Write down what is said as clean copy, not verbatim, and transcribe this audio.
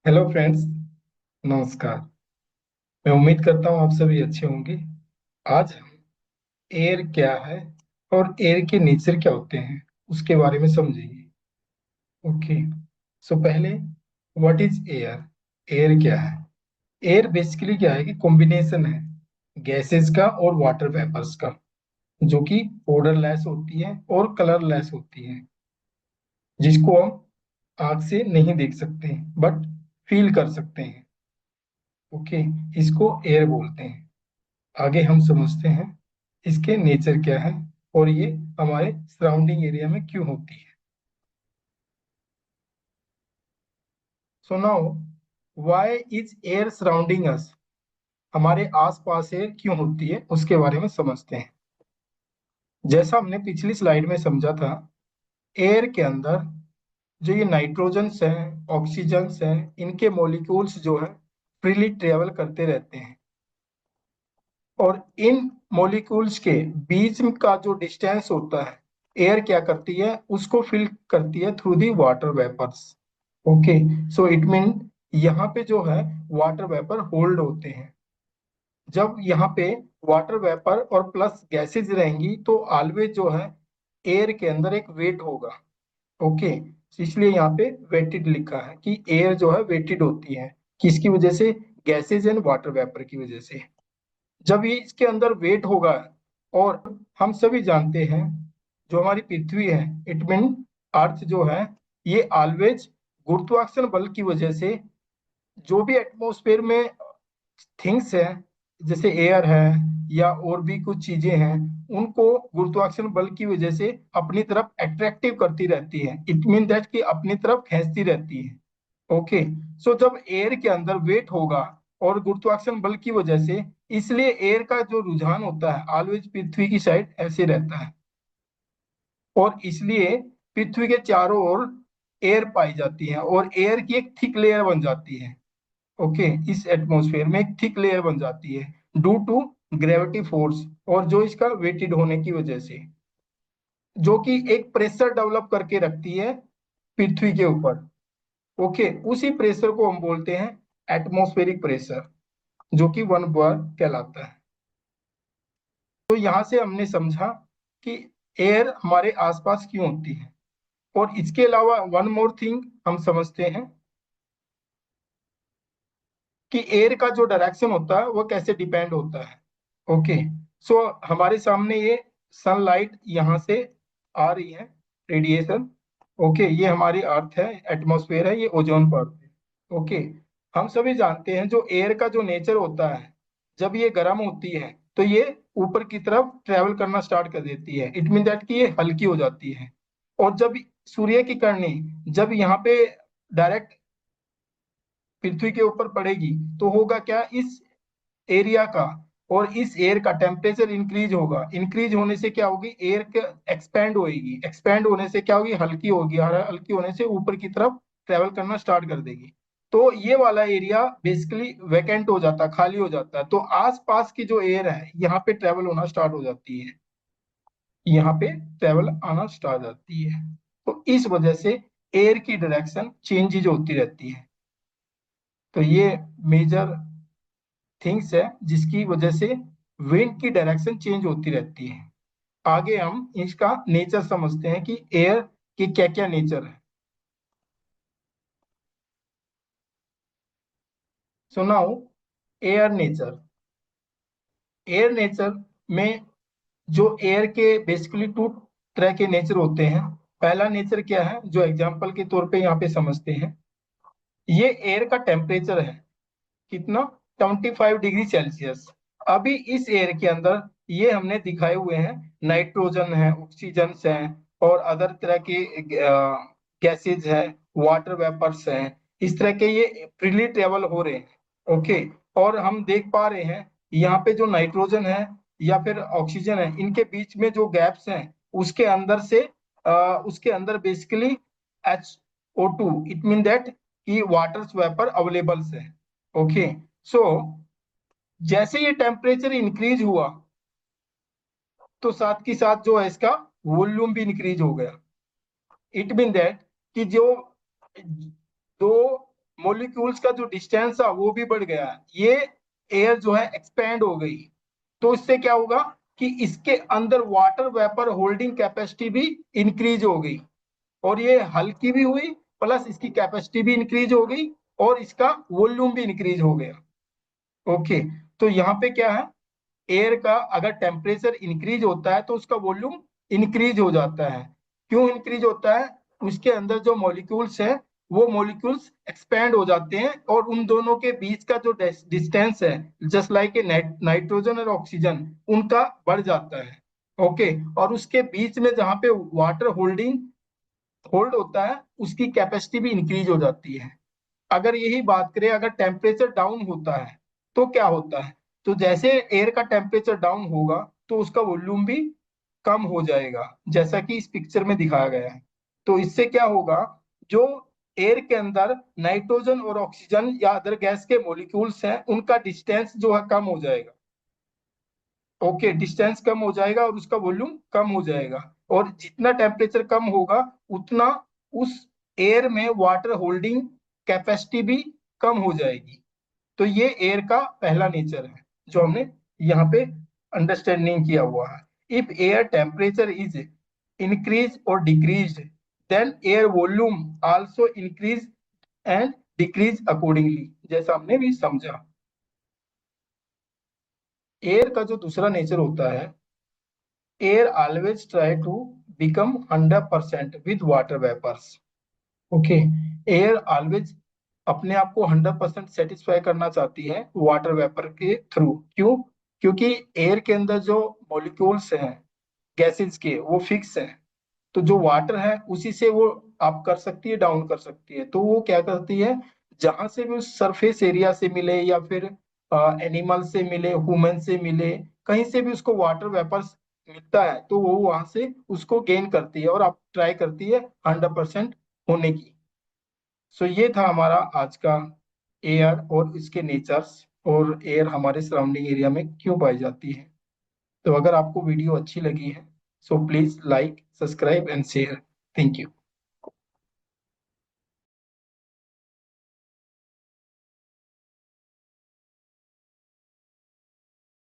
Hello friends. नमस्कार। मैं उम्मीद करता हूँ आप सभी अच्छे होंगे। आज हम एयर क्या है और एयर के नेचर क्या होते हैं उसके बारे में समझेंगे। ओके। सो पहले, व्हाट इज एयर? एयर क्या है? एयर बेसिकली क्या है कि कॉम्बिनेशन है गैसेस का और वाटर वेपर्स का, जो कि ओडरलेस होती है और कलरलेस होती है, जिसको हम आंख से नहीं देख सकते बट फील कर सकते हैं। ओके। इसको एयर बोलते हैं। आगे हम समझते हैं इसके नेचर क्या है और ये हमारे सराउंडिंग एरिया में क्यों होती है। So now, why is air surrounding us? हमारे आसपास एयर क्यों होती है उसके बारे में समझते हैं। जैसा हमने पिछली स्लाइड में समझा था, एयर के अंदर जो ये नाइट्रोजन्स हैं, ऑक्सीजन्स हैं, इनके मॉलिक्यूल्स जो है फ्रीली ट्रेवल करते रहते हैं। और इन मॉलिक्यूल्स के बीच का जो डिस्टेंस होता है, एयर क्या करती है, उसको फिल करती है through the water vapours. Okay. So it mean यहाँ पे जो है वाटर वेपर होल्ड होते हैं। जब यहाँ पे वाटर वेपर और प्लस गैसेज रहेंगी तो ऑलवेज जो है एयर के अंदर एक वेट होगा। ओके। इसलिए यहाँ पे वेटेड लिखा है कि एयर जो है वेटेड होती है। किसकी वजह से? गैसेज एंड वाटर वेपर की वजह से। जब ये इसके अंदर वेट होगा, और हम सभी जानते हैं जो हमारी पृथ्वी है, इट मीन अर्थ जो है, ये ऑलवेज गुरुत्वाकर्षण बल की वजह से जो भी एटमॉस्फेयर में थिंग्स है, जैसे एयर है या और भी कुछ चीजें हैं, उनको गुरुत्वाकर्षण बल की वजह से अपनी तरफ अट्रैक्टिव करती रहती है। इट मीन दैट कि अपनी तरफ खींचती रहती है। ओके। सो जब एयर के अंदर वेट होगा और गुरुत्वाकर्षण बल की वजह से, इसलिए एयर का जो रुझान होता है ऑलवेज पृथ्वी की साइड ऐसे रहता है। और इसलिए पृथ्वी के चारों ओर एयर पाई जाती है और एयर की एक थिक लेयर बन जाती है। ओके। इस एटमॉस्फेयर में एक थिक लेयर बन जाती है ड्यू टू ग्रेविटी फोर्स, और जो इसका वेटेड होने की वजह से, जो कि एक प्रेशर डेवलप करके रखती है पृथ्वी के ऊपर। ओके। उसी प्रेशर को हम बोलते हैं एटमॉस्फेरिक प्रेशर, जो कि 1 bar कहलाता है। तो यहां से हमने समझा कि एयर हमारे आसपास क्यों होती है। और इसके अलावा वन मोर थिंग हम समझते हैं कि एयर का जो डायरेक्शन होता है वो कैसे डिपेंड होता है। ओके। सो हमारे सामने ये सनलाइट यहाँ से आ रही है, रेडिएशन। ओके। ये हमारी अर्थ है, एटमॉस्फेयर है, ये ओजोन परत है। ओके। हम सभी जानते हैं जो एयर का जो नेचर होता है, जब ये गर्म होती है तो ये ऊपर की तरफ ट्रेवल करना स्टार्ट कर देती है। इट मीन दैट कि ये हल्की हो जाती है। और जब सूर्य की किरणें जब यहाँ पे डायरेक्ट पृथ्वी के ऊपर पड़ेगी, तो होगा क्या, इस एरिया का और इस एयर का टेम्परेचर इंक्रीज होगा। इंक्रीज होने से क्या होगी, एयर एक्सपैंड होगी। एक्सपैंड होने से क्या होगी, हल्की होगी, और हल्की होने से ऊपर की तरफ ट्रेवल करना स्टार्ट कर देगी। तो ये वाला एरिया बेसिकली वैकेंट हो जाता है, खाली हो जाता है। तो आसपास की जो एयर है यहाँ पे ट्रेवल होना स्टार्ट हो जाती है, यहाँ पे ट्रेवल आना स्टार्ट हो जाती है। तो इस वजह से एयर की डायरेक्शन चेंजेज होती रहती है। तो ये मेजर थिंग्स है जिसकी वजह से विंड की डायरेक्शन चेंज होती रहती है। आगे हम इसका नेचर समझते हैं कि एयर के क्या क्या नेचर है। So now, air nature. Air nature में जो एयर के बेसिकली 2 तरह के नेचर होते हैं। पहला नेचर क्या है, जो एग्जांपल के तौर पे यहाँ पे समझते हैं, ये एयर का टेम्परेचर है। कितना? 25 डिग्री सेल्सियस। अभी इस एयर के अंदर ये हमने दिखाए हुए हैं, नाइट्रोजन है, ऑक्सीजन है, और अदर तरह के गैसेज है, वाटर वेपर्स हैं। इस तरह के ये फ्रीली ट्रेवल हो रहे हैं। ओके। और हम देख पा रहे हैं यहाँ पे जो नाइट्रोजन है या फिर ऑक्सीजन है, इनके बीच में जो गैप्स हैं, उसके अंदर से उसके अंदर basically H O2, it mean that कि वाटर वेपर अवेलेबल है। ओके। सो जैसे ये टेम्परेचर इंक्रीज हुआ, तो साथ के साथ जो है इसका वॉल्यूम भी इंक्रीज हो गया। इट मीन दैट कि जो दो मॉलिक्यूल्स का जो डिस्टेंस था वो भी बढ़ गया, ये एयर जो है एक्सपेंड हो गई। तो इससे क्या होगा कि इसके अंदर वाटर वेपर होल्डिंग कैपेसिटी भी इंक्रीज हो गई, और ये हल्की भी हुई, प्लस इसकी कैपेसिटी भी इंक्रीज हो गई, और इसका वॉल्यूम भी इंक्रीज हो गया। ओके, तो यहाँ पे क्या है, एयर का अगर टेम्परेचर इंक्रीज होता है तो उसका वॉल्यूम इंक्रीज हो जाता है। क्यों इंक्रीज होता है? उसके अंदर जो मॉलिक्यूल्स है वो मॉलिक्यूल्स एक्सपैंड हो जाते हैं, और उन दोनों के बीच का जो डिस्टेंस है, जस्ट लाइक ए नाइट्रोजन और ऑक्सीजन, उनका बढ़ जाता है। ओके, और उसके बीच में जहाँ पे वाटर होल्ड होता है उसकी कैपेसिटी भी इंक्रीज हो जाती है। अगर यही बात करें, अगर टेम्परेचर डाउन होता है तो क्या होता है, तो जैसे एयर का टेम्परेचर डाउन होगा तो उसका वॉल्यूम भी कम हो जाएगा, जैसा कि इस पिक्चर में दिखाया गया है। तो इससे क्या होगा, जो एयर के अंदर नाइट्रोजन और ऑक्सीजन या अदर गैस के मॉलिक्यूल्स हैं उनका डिस्टेंस जो है कम हो जाएगा। ओके, डिस्टेंस कम हो जाएगा और उसका वॉल्यूम कम हो जाएगा, और जितना टेम्परेचर कम होगा उतना उस एयर में वाटर होल्डिंग कैपेसिटी भी कम हो जाएगी। तो ये एयर का पहला नेचर है जो हमने यहाँ पे अंडरस्टैंडिंग किया हुआ है। If air temperature is increase और decrease, then air volume also increase and decrease accordingly, जैसा हमने भी समझा। एयर का जो दूसरा नेचर होता है, air always try to become 100% with water vapours. Okay, air always अपने आप को 100% सेटिस्फाई करना चाहती है वाटर वेपर के थ्रू। क्यों? क्योंकि एयर के अंदर जो मॉलिक्यूल्स हैं गैसेस के वो फिक्स हैं, तो जो वाटर है उसी से वो अप कर सकती है, डाउन कर सकती है। तो वो क्या करती है, जहां से भी उस सरफेस एरिया से मिले या फिर एनिमल से मिले, ह्यूमन से मिले, कहीं से भी उसको वाटर वेपर मिलता है तो वो वहां से उसको गेन करती है और आप ट्राई करती है 100% होने की। सो ये था हमारा आज का एयर और इसके नेचर्स, और एयर हमारे सराउंडिंग एरिया में क्यों पाई जाती है। तो अगर आपको वीडियो अच्छी लगी है, so please like, subscribe and share. Thank you.